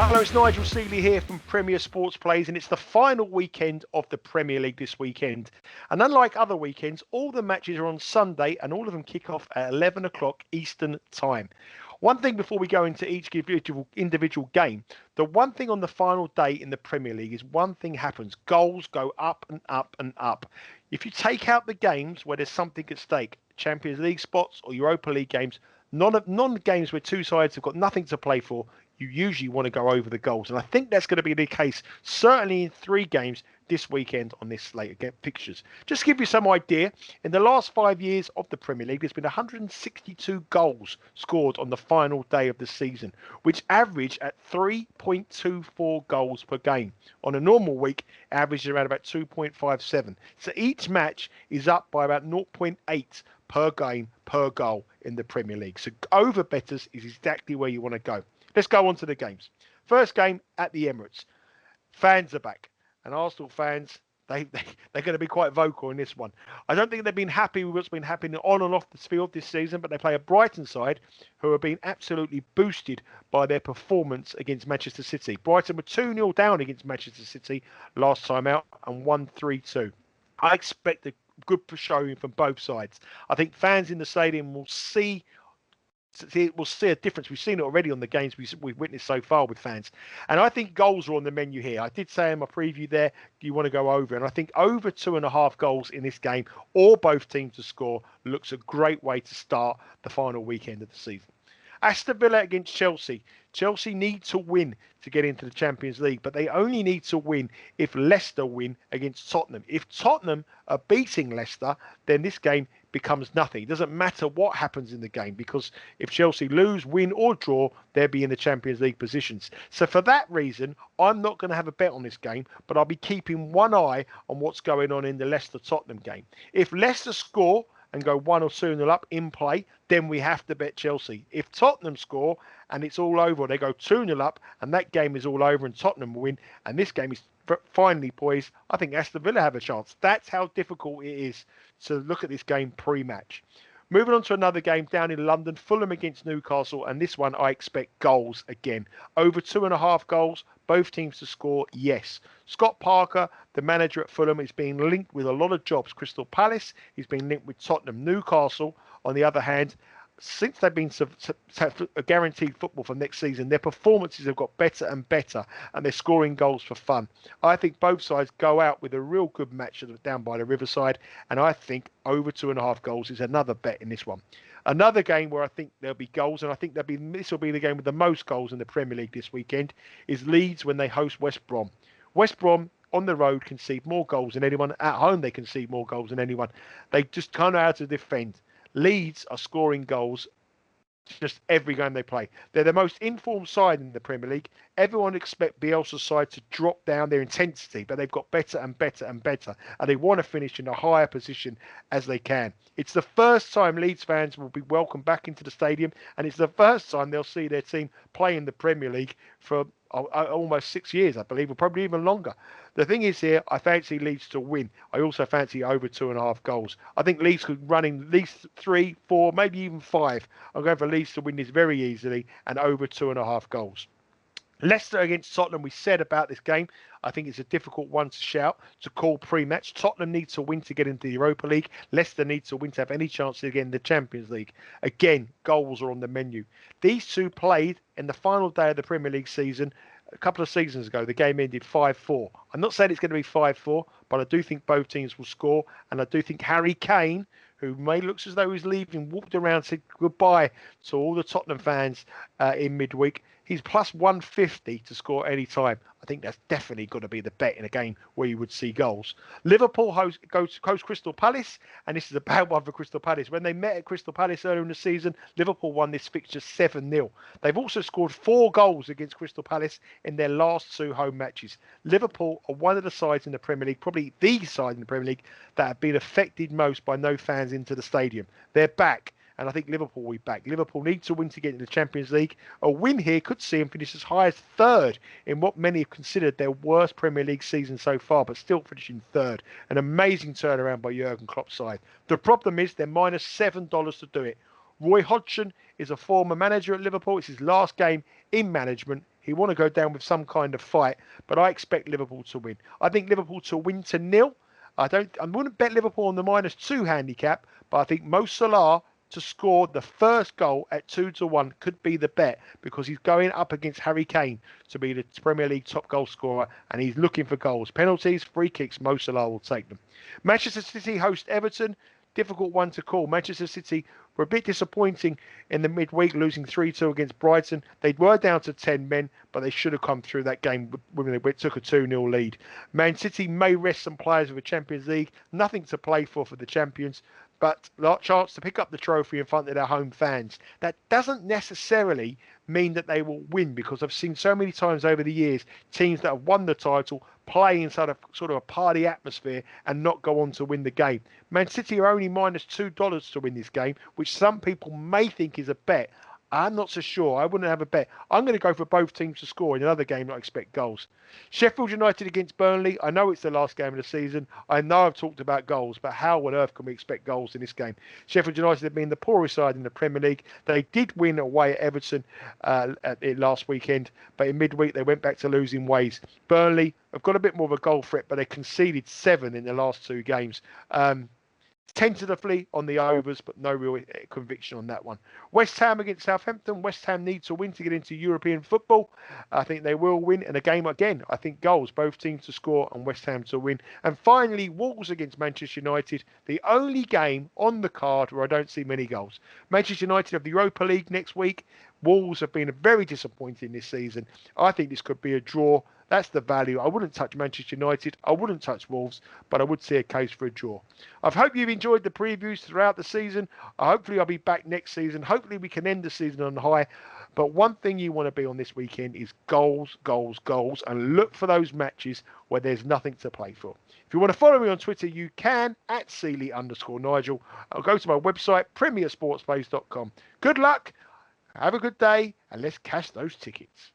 Hello, it's Nigel Seeley here from Premier Sports Plays, and it's the final weekend of the Premier League this weekend. And unlike other weekends, all the matches are on Sunday and all of them kick off at 11 o'clock Eastern Time. One thing before we go into each individual game, the one thing on the final day in the Premier League is one thing happens. Goals go up and up and up. If you take out the games where there's something at stake, Champions League spots or Europa League games, non-games where two sides have got nothing to play for, you usually want to go over the goals. And I think that's going to be the case, certainly in 3 games this weekend on this slate of fixtures. Just to give you some idea, in the last 5 years of the Premier League, there's been 162 goals scored on the final day of the season, which average at 3.24 goals per game. On a normal week, averages around about 2.57. So each match is up by about 0.8 per game per goal in the Premier League. So over bettors is exactly where you want to go. Let's go on to the games. First game at the Emirates. Fans are back. And Arsenal fans, they're going to be quite vocal in this one. I don't think they've been happy with what's been happening on and off the field this season, but they play a Brighton side who have been absolutely boosted by their performance against Manchester City. Brighton were 2-0 down against Manchester City last time out and won 3-2. I expect a good showing from both sides. I think fans in the stadium will see a difference. We've seen it already on the games we've witnessed so far with fans. And I think goals are on the menu here. I did say in my preview there, you want to go over. And I think over 2.5 goals in this game, or both teams to score, looks a great way to start the final weekend of the season. Aston Villa against Chelsea. Chelsea need to win to get into the Champions League, but they only need to win if Leicester win against Tottenham. If Tottenham are beating Leicester, then this game becomes nothing. It doesn't matter what happens in the game, because if Chelsea lose, win or draw, they'll be in the Champions League positions. So for that reason, I'm not going to have a bet on this game, but I'll be keeping one eye on what's going on in the Leicester-Tottenham game. If Leicester score and go 1 or 2-0 up in play, then we have to bet Chelsea. If Tottenham score and it's all over, or they go 2-0 up and that game is all over and Tottenham win, and this game is finally poised, I think Aston Villa have a chance. That's how difficult it is to look at this game pre-match. Moving on to another game down in London, Fulham against Newcastle, and this one I expect goals again. Over 2.5 goals, both teams to score, yes. Scott Parker, the manager at Fulham, is being linked with a lot of jobs. Crystal Palace, he's been linked with Tottenham. Newcastle, on the other hand, since they've been guaranteed football for next season, their performances have got better and better, and they're scoring goals for fun. I think both sides go out with a real good match down by the Riverside, and I think over 2.5 goals is another bet in this one. Another game where I think there'll be goals, and I think this will be the game with the most goals in the Premier League this weekend, is Leeds when they host West Brom. West Brom on the road concede more goals than anyone. At home, they concede more goals than anyone. They just can't know how to defend. Leeds are scoring goals just every game they play. They're the most informed side in the Premier League. Everyone expects Bielsa's side to drop down their intensity, but they've got better and better and better, and they want to finish in a higher position as they can. It's the first time Leeds fans will be welcomed back into the stadium, and it's the first time they'll see their team play in the Premier League for almost 6 years, I believe, or probably even longer. The thing is here, I fancy Leeds to win. I also fancy over 2.5 goals. I think Leeds could run in at least 3, 4, maybe even 5. I'm going for Leeds to win this very easily and over 2.5 goals. Leicester against Tottenham, we said about this game. I think it's a difficult one to call pre-match. Tottenham needs to win to get into the Europa League. Leicester needs to win to have any chance to get in the Champions League. Again, goals are on the menu. These two played in the final day of the Premier League season a couple of seasons ago. The game ended 5-4. I'm not saying it's going to be 5-4, but I do think both teams will score. And I do think Harry Kane, who may looks as though he's leaving, walked around, said goodbye to all the Tottenham fans in midweek. He's plus 150 to score any time. I think that's definitely got to be the bet in a game where you would see goals. Liverpool host Crystal Palace, and this is a bad one for Crystal Palace. When they met at Crystal Palace earlier in the season, Liverpool won this fixture 7-0. They've also scored 4 goals against Crystal Palace in their last 2 home matches. Liverpool are one of the sides in the Premier League, probably the side in the Premier League, that have been affected most by no fans into the stadium. They're back. And I think Liverpool will be back. Liverpool need to win to get into the Champions League. A win here could see them finish as high as 3rd in what many have considered their worst Premier League season so far, but still finishing 3rd. An amazing turnaround by Jurgen Klopp's side. The problem is they're minus $7 to do it. Roy Hodgson is a former manager at Liverpool. It's his last game in management. He want to go down with some kind of fight, but I expect Liverpool to win. I think Liverpool to win to nil. I wouldn't bet Liverpool on the -2 handicap, but I think Mo Salah to score the first goal at 2-1 could be the bet because he's going up against Harry Kane to be the Premier League top goal scorer and he's looking for goals. Penalties, free kicks, Mo Salah will take them. Manchester City host Everton. Difficult one to call. Manchester City were a bit disappointing in the midweek, losing 3-2 against Brighton. They were down to 10 men, but they should have come through that game when they took a 2-0 lead. Man City may rest some players of the Champions League. Nothing to play for the champions, but a chance to pick up the trophy in front of their home fans. That doesn't necessarily mean that they will win because I've seen so many times over the years teams that have won the title play inside sort of a party atmosphere and not go on to win the game. Man City are only -$2 to win this game, which some people may think is a bet. I'm not so sure. I wouldn't have a bet. I'm going to go for both teams to score in another game that I expect goals. Sheffield United against Burnley. I know it's the last game of the season. I know I've talked about goals, but how on earth can we expect goals in this game? Sheffield United have been the poorest side in the Premier League. They did win away at Everton last weekend, but in midweek they went back to losing ways. Burnley have got a bit more of a goal threat, but they conceded 7 in the last 2 games. Tentatively on the overs, but no real conviction on that one. West Ham against Southampton. West Ham need to win to get into European football. I think they will win. And a game again, I think goals, both teams to score and West Ham to win. And finally, Wolves against Manchester United. The only game on the card where I don't see many goals. Manchester United have the Europa League next week. Wolves have been very disappointing this season. I think this could be a draw. That's the value. I wouldn't touch Manchester United. I wouldn't touch Wolves, but I would see a case for a draw. I hope you've enjoyed the previews throughout the season. Hopefully I'll be back next season. Hopefully we can end the season on high. But one thing you want to be on this weekend is goals, goals, goals, and look for those matches where there's nothing to play for. If you want to follow me on Twitter, you can at Seeley_Nigel. I'll go to my website, premiersportsplays.com. Good luck. Have a good day, and let's cash those tickets.